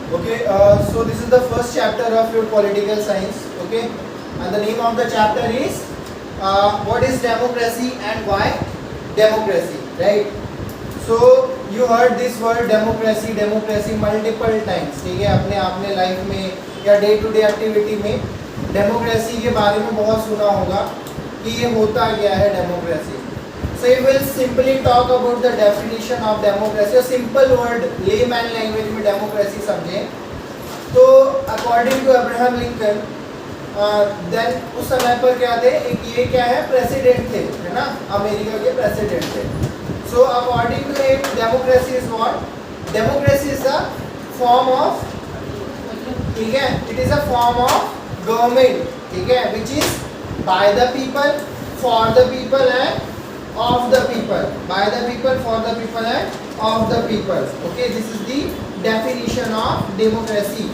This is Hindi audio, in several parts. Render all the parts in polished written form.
Okay, so this is the first chapter of your political science. Okay, and the name of the chapter is what is democracy and why democracy, right? So you heard this word democracy multiple times. ठीक है, अपने आपने लाइफ में या डे टू डे एक्टिविटी में डेमोक्रेसी के बारे में बहुत सुना होगा कि ये होता क्या है democracy. So we will simply talk about the definition of democracy. A simple word layman language में democracy समझें तो according to Abraham Lincoln, then उस समय पर क्या थे, एक ये क्या है प्रेसिडेंट थे, है ना, अमेरिका के प्रेसिडेंट थे. So according to him, democracy is what? Democracy is a form of, ठीक है, it is a form of government, ठीक है, which is by the people, for the people and of the people, by the people, for the people and of the people. Okay, this is the definition of democracy.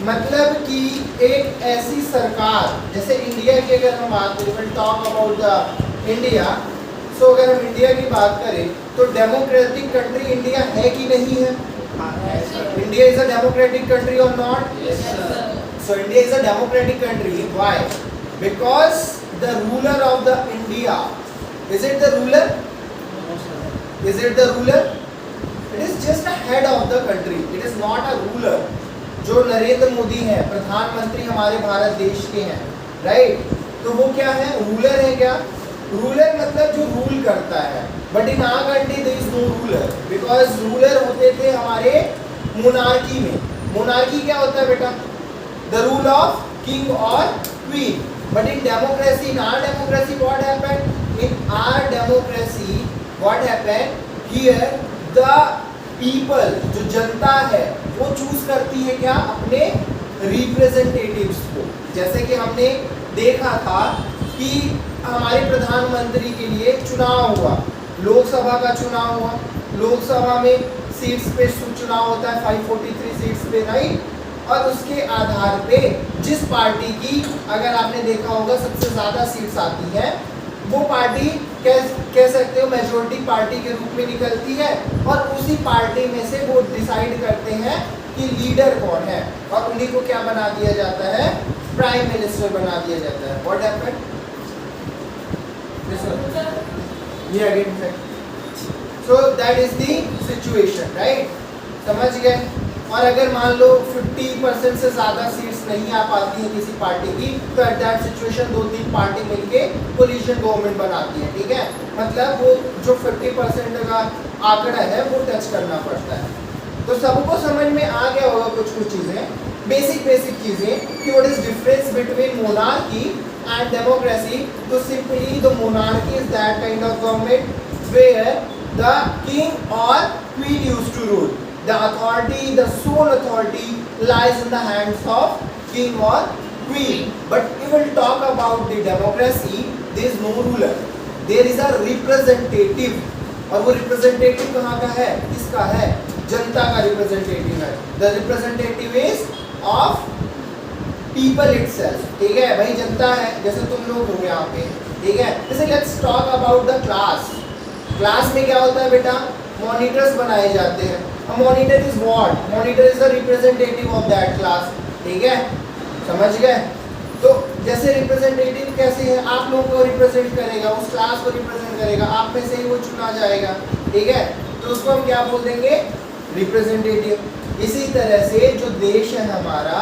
मतलब कि एक ऐसी सरकार, जैसे इंडिया की अगर हम बात करें, we'll talk about the India. So अगर हम इंडिया की बात करें तो डेमोक्रेटिक कंट्री इंडिया है कि नहीं है? India is a democratic country और not? So India is a democratic country. Why? Because the ruler of the India, is it the ruler? Is it the ruler? It is just a head of the country. It is not a ruler. जो नरेंद्र मोदी हैं, प्रधानमंत्री हमारे भारत देश के हैं, राइट? तो वो क्या है? रूलर है क्या? रूलर मतलब जो रूल करता है. But in our country there is no ruler, because ruler होते थे हमारे मोनार्की में. मोनार्की क्या होता है बेटा? द रूल ऑफ किंग और queen. But in democracy, in our democracy what happened? In our democracy, what happened here? The people, जो जनता है, वो चूज करती है क्या? अपने रिप्रेजेंटेटिव्स को. जैसे कि हमने देखा था कि हमारे प्रधानमंत्री के लिए चुनाव हुआ, लोकसभा का चुनाव हुआ. लोकसभा में सीट्स पे चुनाव होता है 543 सीट्स पे, राइट? और उसके आधार पे जिस पार्टी की, अगर आपने देखा होगा, सबसे ज्यादा सीट्स आती हैं, वो पार्टी कह सकते हो मेजॉरिटी पार्टी के रूप में निकलती है. और उसी पार्टी में से वो डिसाइड करते हैं कि लीडर कौन है, और उन्हीं को क्या बना दिया जाता है? प्राइम मिनिस्टर बना दिया जाता है. What happened? ये again. So that is the situation, right? समझ गए? और अगर मान लो 50% से ज़्यादा सीट्स नहीं आ पाती हैं किसी पार्टी की, तो एट दैट सिचुएशन 2-3 पार्टी मिलके कोलिशन गवर्नमेंट बनाती है. ठीक है, मतलब वो जो 50% का आंकड़ा है वो टच करना पड़ता है. तो सबको समझ में आ गया होगा कुछ चीज़ें, बेसिक चीज़ें, कि what is difference between monarchy and democracy. तो simply the monarchy is that kind of government where the king और queen used to rule. The authority, the sole authority lies in the hands of king or queen. But if we talk about the democracy, there is no ruler. There is a representative. और वो representative कहाँ का है? किसका है? जनता का representative है. The representative is of people itself. ठीक है भाई, जनता है, जैसे तुम लोग हो यहाँ पे. ठीक है, जैसे let's talk about the class. Class में क्या होता है बेटा? मॉनिटर्स बनाए जाते हैं. A monitor is what? Monitor is the representative of that class. ठीक है, समझ गए? तो जैसे रिप्रेजेंटेटिव कैसे है? आप लोगों को रिप्रेजेंट करेगा, उस क्लास को रिप्रेजेंट करेगा, आप में से ही वो चुना जाएगा. ठीक है, तो उसको हम क्या बोल देंगे? रिप्रेजेंटेटिव. इसी तरह से जो देश है हमारा,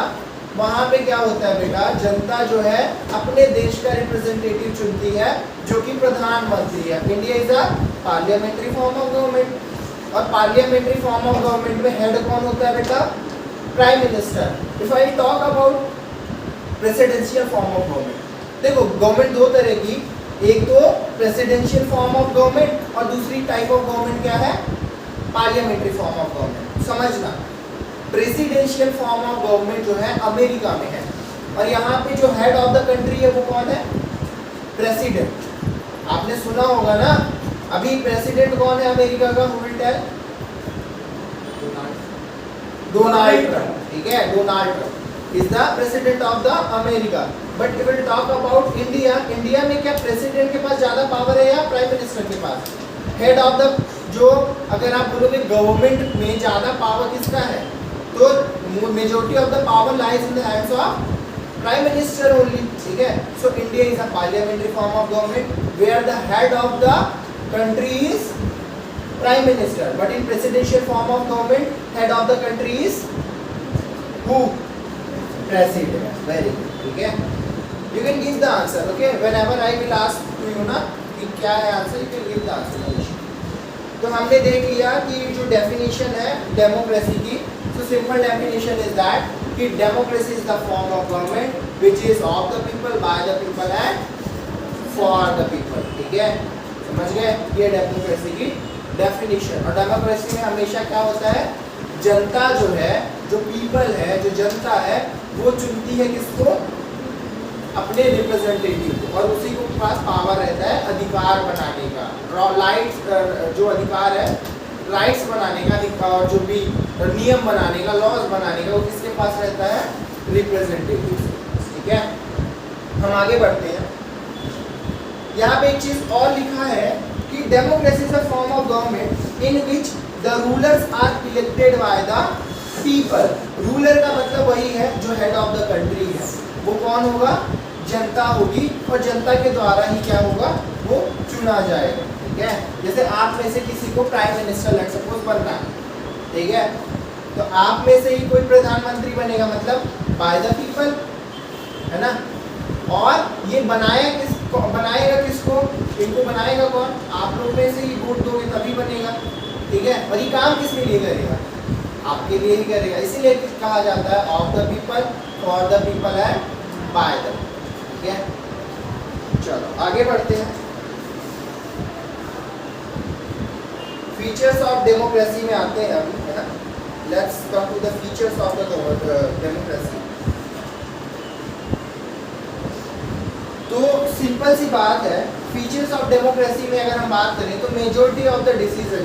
वहाँ पे क्या होता है बेटा? जनता जो है अपने देश का रिप्रेजेंटेटिव चुनती है, जो कि प्रधानमंत्री है. India is a parliamentary form of government. और पार्लियामेंट्री फॉर्म ऑफ गवर्नमेंट में हेड कौन होता है बेटा? Prime minister. If I talk about presidential form of government, देखो गवर्नमेंट दो तरह की, एक तो प्रेसिडेंशियल फॉर्म ऑफ गवर्नमेंट और दूसरी टाइप ऑफ गवर्नमेंट क्या है? Parliamentary form of government. समझना, प्रेसिडेंशियल फॉर्म ऑफ गवर्नमेंट जो है अमेरिका में है, और यहाँ पे जो हेड ऑफ द कंट्री है वो कौन है? प्रेसिडेंट. आपने सुना होगा ना, अभी प्रेसिडेंट कौन है अमेरिका का? Who will tell? Donald Trump. ठीक है, Donald Trump is the president of the America. But if we talk about India, India में क्या प्रेसिडेंट के पास ज्यादा पावर है या प्राइम मिनिस्टर के पास? हेड ऑफ द, जो अगर आप बोलोगे गवर्नमेंट में ज्यादा पावर किसका है, तो majority of the power lies in the hands of prime minister only, ठीक है. So India is a parliamentary form of government where the head of the country is prime minister, but in presidential form of government head of the country is who? President. Very good, ठीक है. You can give the answer, okay. Whenever I will ask to you ना कि क्या है answer, you can give the answer. तो हमने देख लिया कि जो डेफिनेशन है डेमोक्रेसी की, so simple definition is that कि democracy is the form of government which is of the people, by the people and for the people, ठीक है. समझ गए? ये डेमोक्रेसी की डेफिनेशन. और डेमोक्रेसी में हमेशा क्या होता है, जनता जो है, जो पीपल है, जो जनता है, वो चुनती है किसको? अपने रिप्रेजेंटेटिव को, और उसी के पास पावर रहता है अधिकार बनाने का, जो अधिकार है राइट्स बनाने का, अधिकार जो भी नियम बनाने का, लॉज बनाने का, वो किसके पास रहता है? रिप्रेजेंटेटिव. ठीक है. हम आगे बढ़ते हैं. यहाँ पे एक चीज और लिखा है कि democracy is a form of government in which the rulers are elected by the people. Ruler का मतलब वही है जो हेड ऑफ द कंट्री है. वो कौन होगा? जनता होगी, और जनता के द्वारा ही क्या होगा? वो चुना जाएगा. ठीक है. जैसे आप में से किसी को प्राइम मिनिस्टर लेट सपोज बनना है, ठीक है, तो आप में से ही कोई प्रधानमंत्री बनेगा, मतलब बाय द पीपल, है ना. और ये बनाएगा किसको? इनको बनाएगा कौन? आप लोग में से ही वोट दोगे तभी बनेगा. ठीक है. और ये काम किसके लिए करेगा? आपके लिए ही करेगा. इसीलिए कहा जाता है of the people, for the people and by the. ठीक है. चलो आगे बढ़ते हैं. फीचर्स ऑफ डेमोक्रेसी में आते हैं अभी, है ना. Let's come to the features of the democracy. तो सिंपल सी बात है, फीचर्स ऑफ डेमोक्रेसी में अगर हम बात करें तो मेजॉरिटी ऑफ द डिसीजन,